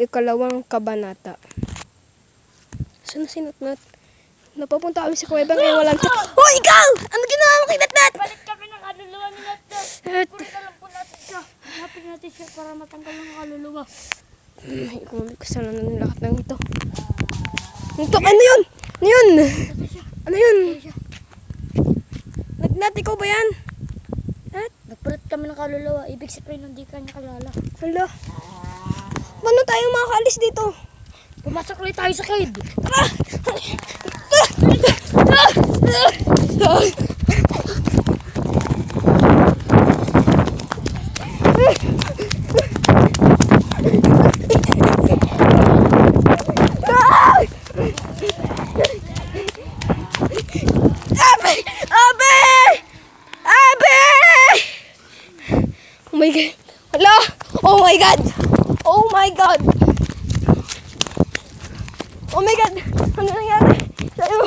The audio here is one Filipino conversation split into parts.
ikalawang kabanata. Saan na si Natnat? Napapunta kami sa kuweba ngayon walang Oh, ikaw! Ano ginawa mo kay Natnat? Balik kami ng kaluluwa ni Natnat. Puritan lang po natin siya. Hanapin natin siya para matanggal ng kaluluwa. Ay, kumamit ko sana ng lahat ng ito. Ito, ano yun? Ano yun? Ano yun? Natnat, ikaw ba yan? Nat? Nagpurit kami ng kaluluwa. Ibig sabihin hindi ka niya kalala. Hala. Paano tayo makakaalis dito? Pumasok ulit tayo sa cave. Abe! Abe! Abe! Oh my God. Hala! Oh my God! Oh my God! Oh my God! Ano nangyari sa'yo?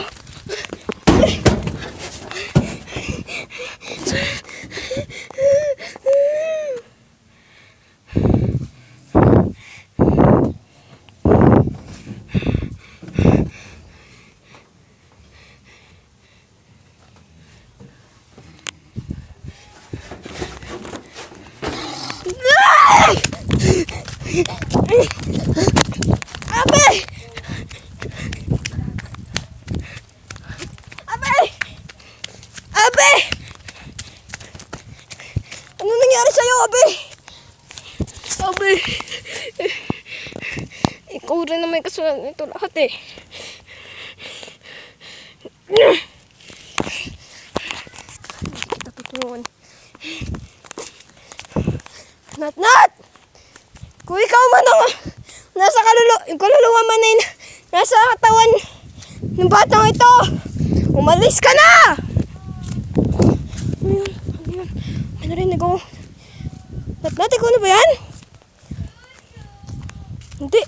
Abe! Abe! Abe! Ano nangyari sa'yo, Abe? Abe! Ikaw rin na may kasalanan nito lahat eh. Tapos Natnat! Kung ikaw man ang nasa kaluluwa man ay nasa katawan ng batang ito, umalis ka na! Ano yun? Ano yun? May narinig ako. Natnat, ikaw na ba yan? Hindi.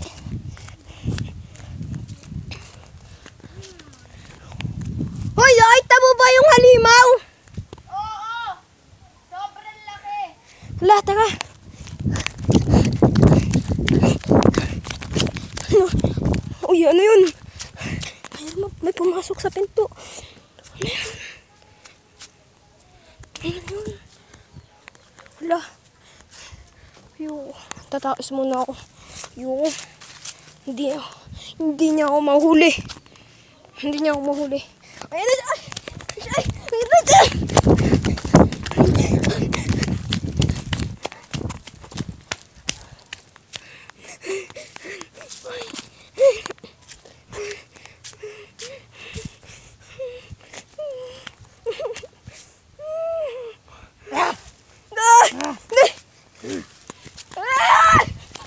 Hoy, nakita mo ba yung halimaw? Oo! Sobrang laki! Hala, tara. Ano? Uy, ano yun? May pumasok sa pinto. Ano yun? Ano yun? Hala. Yung, tataas muna ako. Yung, hindi niya ako mahuli. Hindi niya ako mahuli. Ayun na! Ay! Ayun na!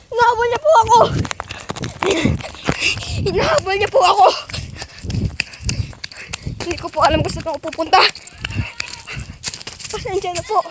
Hinahabol niya po ako! Hinahabol niya po ako! Hindi ko po alam kung saan ako pupunta. Pasensya na po.